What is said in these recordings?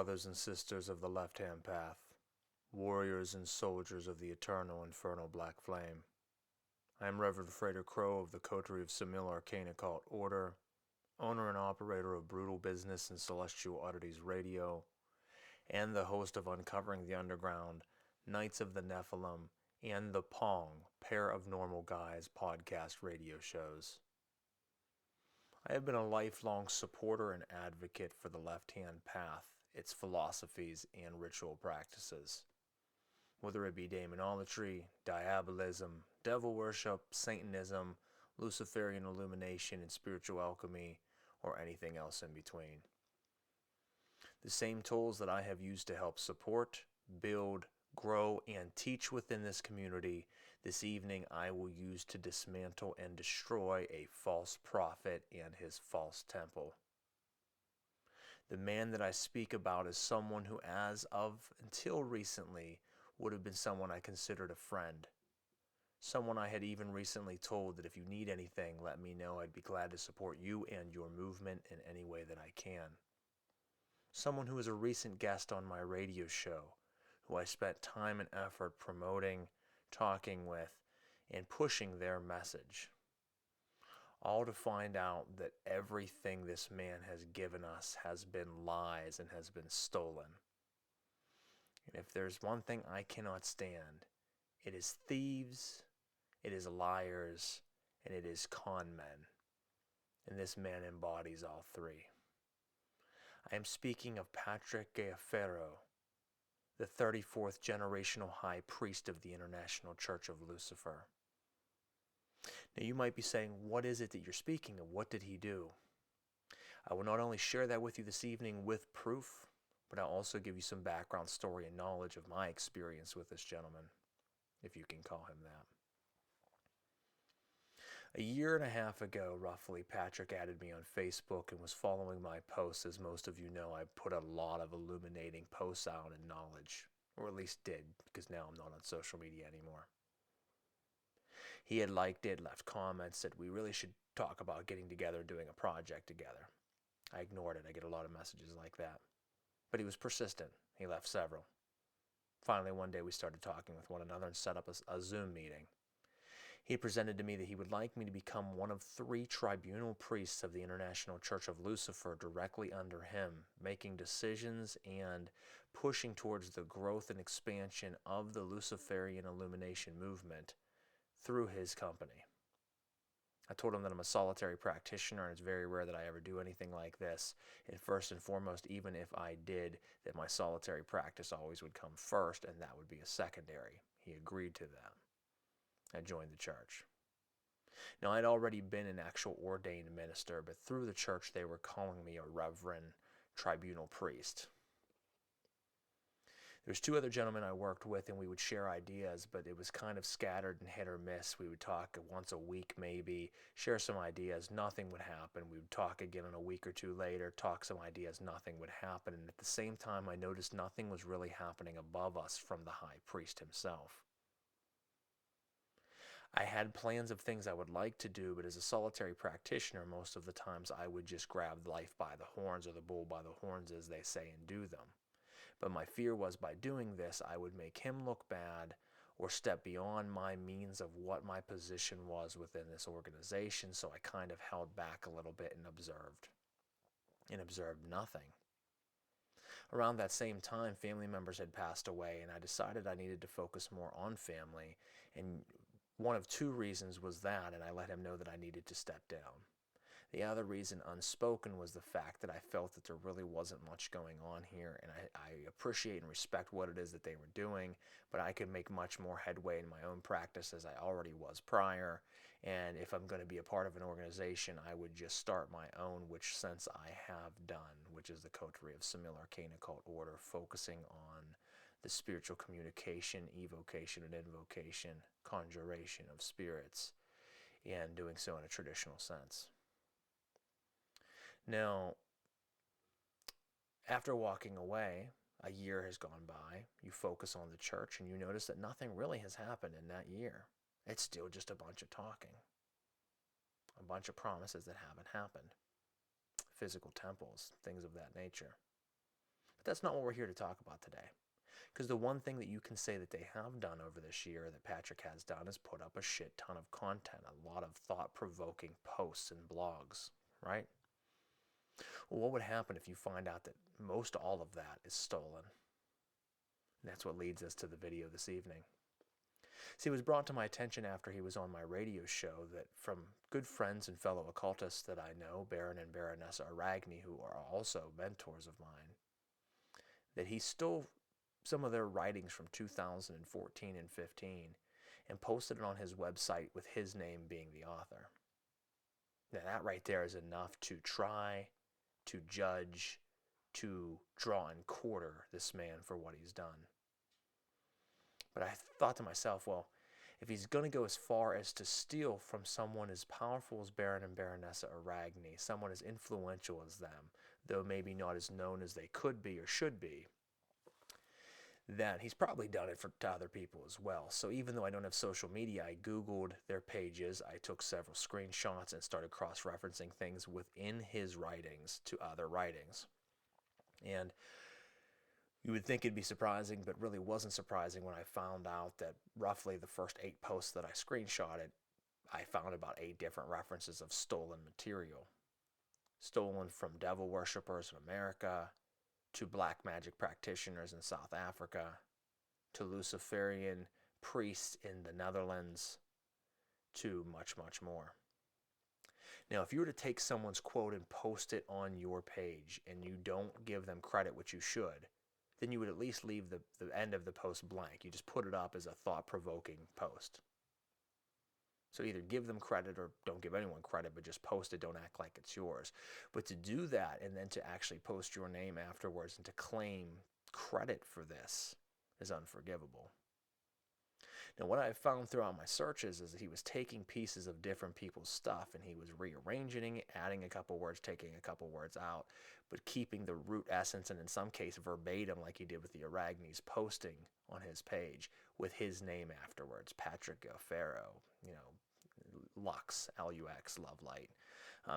brothers and sisters of the left-hand path, warriors and soldiers of the eternal infernal black flame. I am Reverend Frater Crow of the coterie of Simil Arcane Occult Order, owner and operator of Brutal Business and Celestial Oddities Radio, and the host of Uncovering the Underground, Knights of the Nephilim, and the Pong, Pair of Normal Guys podcast radio shows. I have been a lifelong supporter and advocate for the left-hand path, its philosophies, and ritual practices. Whether it be demonolatry, diabolism, devil worship, Satanism, Luciferian illumination, and spiritual alchemy, or anything else in between. The same tools that I have used to help support, build, grow, and teach within this community, this evening I will use to dismantle and destroy a false prophet and his false temple. The man that I speak about is someone who, as of until recently, would have been someone I considered a friend. Someone I had even recently told that if you need anything, let me know. I'd be glad to support you and your movement in any way that I can. Someone who is a recent guest on my radio show, who I spent time and effort promoting, talking with, and pushing their message. All to find out that everything this man has given us has been lies and has been stolen. And if there's one thing I cannot stand, it is thieves, it is liars, and it is con men. And this man embodies all three. I am speaking of Patrick Gaffiero, the 34th generational high priest of the International Church of Lucifer. Now you might be saying, what is it that you're speaking of? What did he do? I will not only share that with you this evening with proof, but I'll also give you some background story and knowledge of my experience with this gentleman, if you can call him that. A year and a half ago, roughly, Patrick added me on Facebook and was following my posts. As most of you know, I put a lot of illuminating posts out and knowledge, or at least did, because now I'm not on social media anymore. He had liked it, left comments, said we really should talk about getting together, doing a project together. I ignored it. I get a lot of messages like that. But he was persistent. He left several. Finally, one day we started talking with one another and set up a Zoom meeting. He presented to me that he would like me to become one of 3 tribunal priests of the International Church of Lucifer directly under him, making decisions and pushing towards the growth and expansion of the Luciferian illumination movement through his company. I told him that I'm a solitary practitioner and it's very rare that I ever do anything like this. And first and foremost, even if I did, that my solitary practice always would come first and that would be a secondary. He agreed to that. I joined the church. Now, I'd already been an actual ordained minister, but through the church they were calling me a reverend tribunal priest. There's 2 other gentlemen I worked with, and we would share ideas, but it was kind of scattered and hit or miss. We would talk once a week maybe, share some ideas, nothing would happen. We would talk again in a week or 2 later, talk some ideas, nothing would happen. And at the same time, I noticed nothing was really happening above us from the high priest himself. I had plans of things I would like to do, but as a solitary practitioner, most of the times I would just grab life by the horns, or the bull by the horns, as they say, and do them. But my fear was by doing this, I would make him look bad or step beyond my means of what my position was within this organization, so I kind of held back a little bit and observed nothing. Around that same time, family members had passed away, and I decided I needed to focus more on family, and one of 2 reasons was that, and I let him know that I needed to step down. The other reason, unspoken, was the fact that I felt that there really wasn't much going on here, and I appreciate and respect what it is that they were doing, but I could make much more headway in my own practice as I already was prior, and if I'm going to be a part of an organization, I would just start my own, which since I have done, which is the coterie of Simil Arcane Occult Order, focusing on the spiritual communication, evocation, and invocation, conjuration of spirits, and doing so in a traditional sense. Now, after walking away, a year has gone by, you focus on the church, and you notice that nothing really has happened in that year. It's still just a bunch of talking, a bunch of promises that haven't happened, physical temples, things of that nature. But that's not what we're here to talk about today. Because the one thing that you can say that they have done over this year, that Patrick has done, is put up a shit ton of content, a lot of thought-provoking posts and blogs, right? Well, what would happen if you find out that most all of that is stolen? And that's what leads us to the video this evening. See, it was brought to my attention after he was on my radio show that from good friends and fellow occultists that I know, Baron and Baronessa Aragni, who are also mentors of mine, that he stole some of their writings from 2014 and 15 and posted it on his website with his name being the author. Now that right there is enough to try, to judge, to draw and quarter this man for what he's done. But I thought to myself, well, if he's going to go as far as to steal from someone as powerful as Baron and Baronessa Aragni, someone as influential as them, though maybe not as known as they could be or should be, then he's probably done it to other people as well. So even though I don't have social media, I Googled their pages, I took several screenshots and started cross-referencing things within his writings to other writings. And you would think it'd be surprising, but really wasn't surprising when I found out that roughly the first 8 posts that I screenshotted, I found about 8 different references of stolen material. Stolen from devil worshippers in America, to black magic practitioners in South Africa, to Luciferian priests in the Netherlands, to much, much more. Now, if you were to take someone's quote and post it on your page and you don't give them credit, which you should, then you would at least leave the end of the post blank. You just put it up as a thought-provoking post. So either give them credit or don't give anyone credit, but just post it, don't act like it's yours. But to do that and then to actually post your name afterwards and to claim credit for this is unforgivable. Now, what I've found throughout my searches is that he was taking pieces of different people's stuff and he was rearranging it, adding a couple words, taking a couple words out, but keeping the root essence and in some case verbatim like he did with the Aragnis, posting on his page with his name afterwards, Patrick Gaffiero, Lux, L-U-X, Love Light.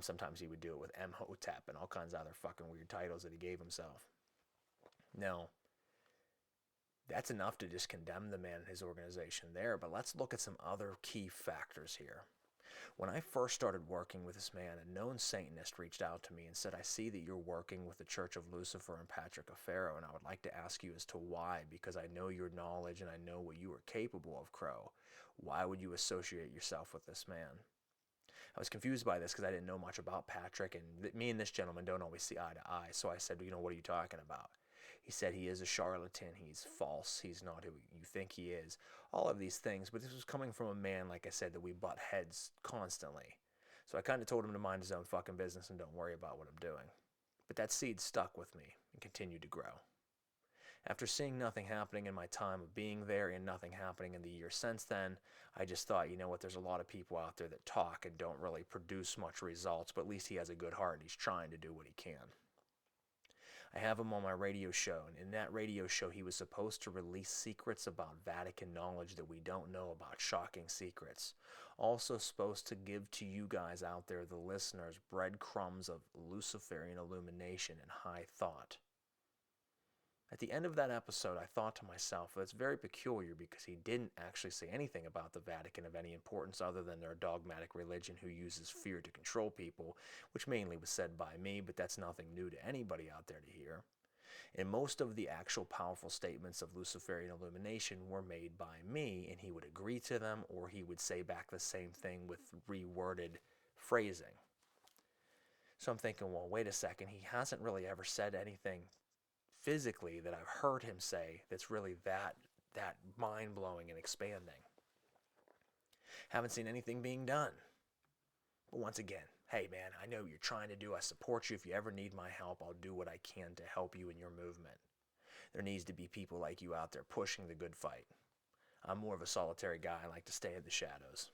Sometimes he would do it with M-Hotep and all kinds of other fucking weird titles that he gave himself. Now, that's enough to just condemn the man and his organization there, but let's look at some other key factors here. When I first started working with this man, a known Satanist reached out to me and said, I see that you're working with the Church of Lucifer and Patrick Gaffiero, and I would like to ask you as to why, because I know your knowledge and I know what you are capable of, Crow. Why would you associate yourself with this man? I was confused by this because I didn't know much about Patrick, and me and this gentleman don't always see eye to eye, so I said, what are you talking about? He said he is a charlatan, he's false, he's not who you think he is, all of these things. But this was coming from a man, like I said, that we butt heads constantly. So I kind of told him to mind his own fucking business and don't worry about what I'm doing. But that seed stuck with me and continued to grow. After seeing nothing happening in my time of being there and nothing happening in the year since then, I just thought, there's a lot of people out there that talk and don't really produce much results, but at least he has a good heart and he's trying to do what he can. I have him on my radio show, and in that radio show he was supposed to release secrets about Vatican knowledge that we don't know about, shocking secrets. Also supposed to give to you guys out there, the listeners, breadcrumbs of Luciferian illumination and high thought. At the end of that episode, I thought to myself, that's very peculiar because he didn't actually say anything about the Vatican of any importance other than their dogmatic religion who uses fear to control people, which mainly was said by me, but that's nothing new to anybody out there to hear. And most of the actual powerful statements of Luciferian illumination were made by me, and he would agree to them or he would say back the same thing with reworded phrasing. So I'm thinking, well, wait a second, he hasn't really ever said anything physically that I've heard him say that's really that mind-blowing and expanding. Haven't seen anything being done. But once again, hey man, I know what you're trying to do. I support you. If you ever need my help, I'll do what I can to help you in your movement. There needs to be people like you out there pushing the good fight. I'm more of a solitary guy. I like to stay in the shadows,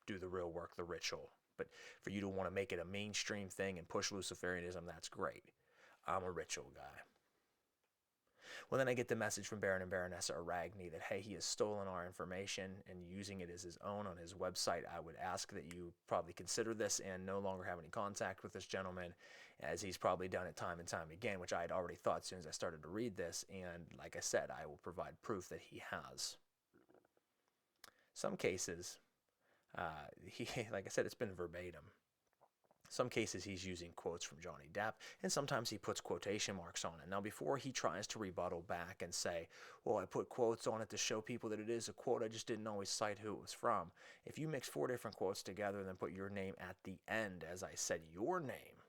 do the real work, the ritual. But for you to want to make it a mainstream thing and push Luciferianism, that's great. I'm a ritual guy. Well, then I get the message from Baron and Baronessa Aragni that, hey, he has stolen our information and using it as his own on his website. I would ask that you probably consider this and no longer have any contact with this gentleman, as he's probably done it time and time again, which I had already thought as soon as I started to read this. And like I said, I will provide proof that he has. Some cases, like I said, it's been verbatim. Some cases he's using quotes from Johnny Depp, and sometimes he puts quotation marks on it. Now, before he tries to rebuttal back and say, well, I put quotes on it to show people that it is a quote, I just didn't always cite who it was from. If you mix 4 different quotes together and then put your name at the end, as I said, your name,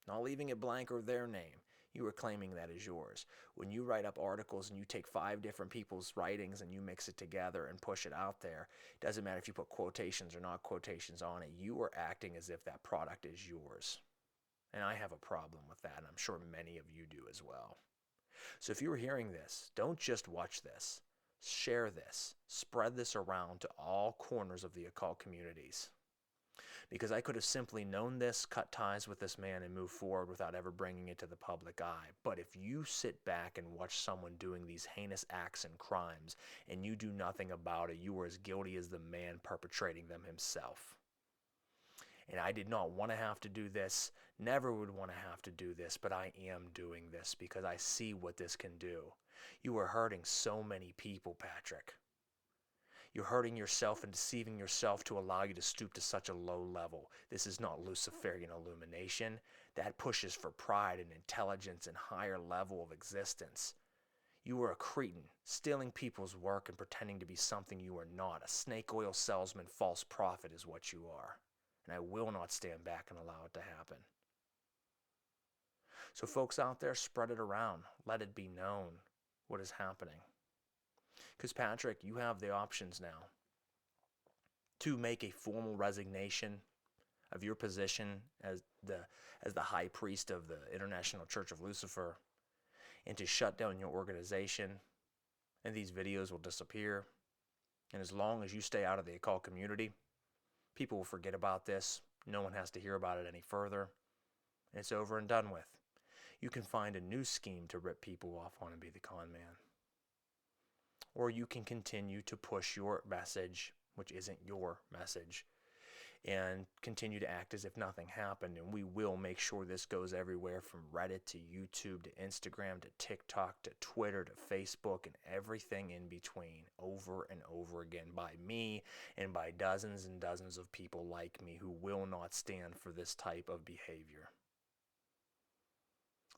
not leaving it blank or their name, you are claiming that is yours. When you write up articles and you take 5 different people's writings and you mix it together and push it out there, it doesn't matter if you put quotations or not quotations on it, you are acting as if that product is yours. And I have a problem with that, and I'm sure many of you do as well. So if you are hearing this, don't just watch this. Share this. Spread this around to all corners of the occult communities. Because I could have simply known this, cut ties with this man, and moved forward without ever bringing it to the public eye. But if you sit back and watch someone doing these heinous acts and crimes, and you do nothing about it, you are as guilty as the man perpetrating them himself. And I did not want to have to do this, never would want to have to do this, but I am doing this because I see what this can do. You are hurting so many people, Patrick. You're hurting yourself and deceiving yourself to allow you to stoop to such a low level. This is not Luciferian illumination. That pushes for pride and intelligence and higher level of existence. You are a cretin, stealing people's work and pretending to be something you are not. A snake oil salesman, false prophet is what you are. And I will not stand back and allow it to happen. So folks out there, spread it around. Let it be known what is happening. Because Patrick, you have the options now to make a formal resignation of your position as the high priest of the International Church of Lucifer, and to shut down your organization, and these videos will disappear. And as long as you stay out of the occult community, people will forget about this. No one has to hear about it any further. And it's over and done with. You can find a new scheme to rip people off on and be the con man. Or you can continue to push your message, which isn't your message, and continue to act as if nothing happened. And we will make sure this goes everywhere from Reddit to YouTube to Instagram to TikTok to Twitter to Facebook and everything in between, over and over again, by me and by dozens and dozens of people like me who will not stand for this type of behavior.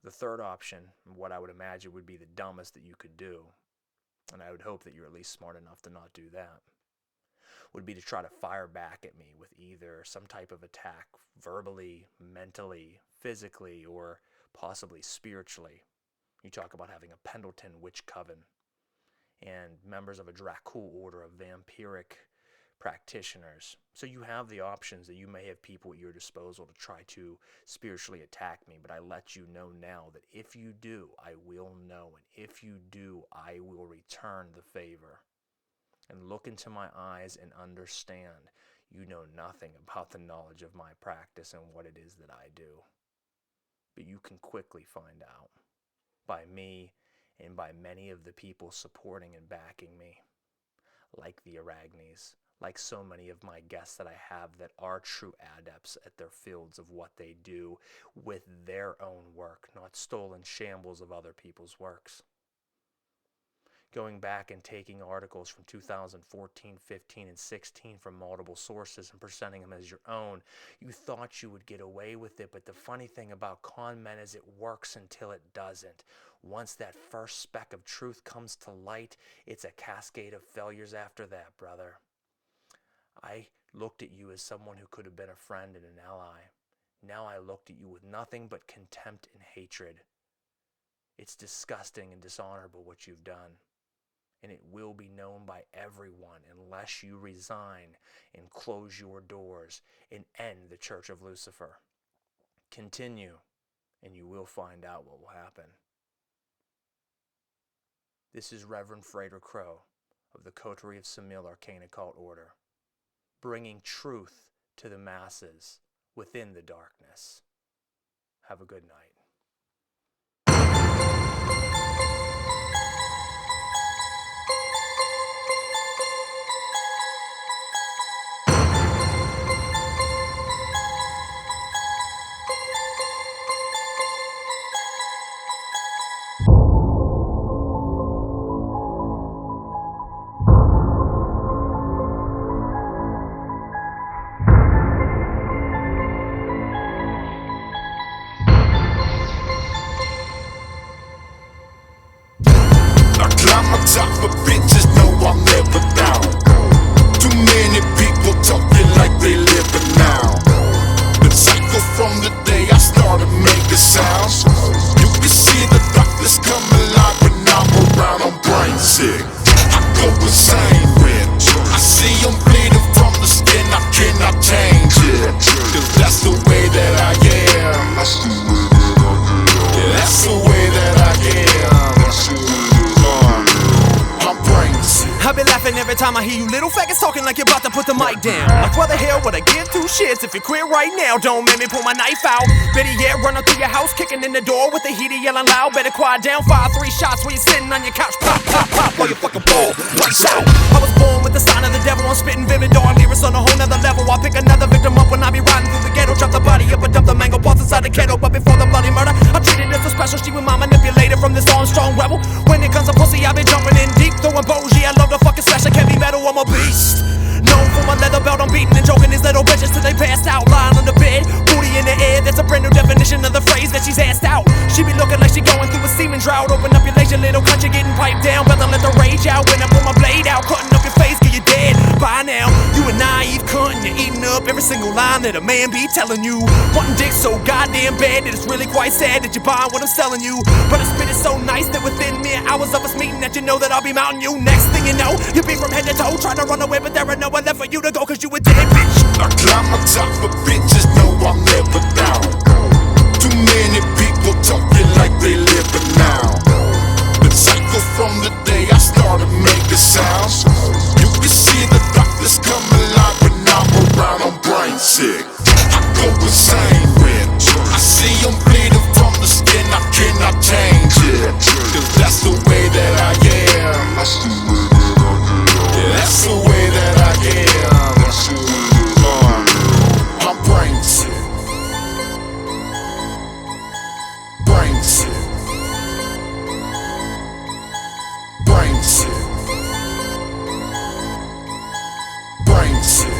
The third option, what I would imagine would be the dumbest that you could do, and I would hope that you're at least smart enough to not do that, would be to try to fire back at me with either some type of attack, verbally, mentally, physically, or possibly spiritually. You talk about having a Pendleton witch coven and members of a Dracul order of vampiric practitioners. So you have the options that you may have people at your disposal to try to spiritually attack me, but I let you know now that if you do, I will know, and if you do, I will return the favor. And look into my eyes and understand you know nothing about the knowledge of my practice and what it is that I do. But you can quickly find out by me and by many of the people supporting and backing me, like the Aragnis, like so many of my guests that I have that are true adepts at their fields of what they do with their own work, not stolen shambles of other people's works. Going back and taking articles from 2014, 15, and 16 from multiple sources and presenting them as your own. You thought you would get away with it, but the funny thing about con men is it works until it doesn't. Once that first speck of truth comes to light, it's a cascade of failures after that, brother. I looked at you as someone who could have been a friend and an ally. Now I looked at you with nothing but contempt and hatred. It's disgusting and dishonorable what you've done. And it will be known by everyone unless you resign and close your doors and end the Church of Lucifer. Continue, and you will find out what will happen. This is Reverend Frater Crow of the Coterie of Semil Arcane Occult Order, bringing truth to the masses within the darkness. Have a good night. I be laughing every time I hear you little faggots talking like you're about to put the mic down. Like why the hell would I give two shits if you quit right now? Don't make me pull my knife out. Better yet, run up to your house, kicking in the door with the heater yelling loud. Better quiet down, fire 3 shots while you're sitting on your couch. Pop, pop, pop, while you fucking ball. Lights out. I was born with the sign of the devil. I'm spitting vivid dark lyrics on a whole nother level. I pick another victim up when I be riding through the ghetto. Drop the body up and dump the mango parts inside the kettle. But before the bloody murder, I treat it as a special. She with my manipulator from this Armstrong rebel. When it comes to pussy, I been jumping in deep, throwing bougie. I love the fucking slash like heavy metal. I'm a beast. Known for my leather belt, I'm beating and joking these little bitches till they passed out, lying on the bed, booty in the air. That's a brand new definition of the phrase that she's asked out. She be looking like she going through a semen drought. Open up your legs, your little country getting piped down. Better let the rage out when I pull my blade out, cutting up your face, get you dead by now. You a naive cunt and you're eating up every single line that a man be telling you. Wanting dick so goddamn bad that it's really quite sad that you're buying what I'm selling you. But I spit it so nice that within mere hours of us meeting that you know that I'll be mounting you. Next thing you know, you be from head to toe, trying to run away, but there ain't nowhere left for you to go, cause you a dead bitch. I climb on top of bitches, no I'm never down. Too many people talking like they living now. The cycle from the day I started making sounds. You can see the doctors come alive when I'm around, I'm brain sick. I go insane when I see them bleeding from the skin, I cannot change it. Cause that's the way that I am. That's the way that I am. I'm brain sick. Brain sick. Brain sick. Brain sick.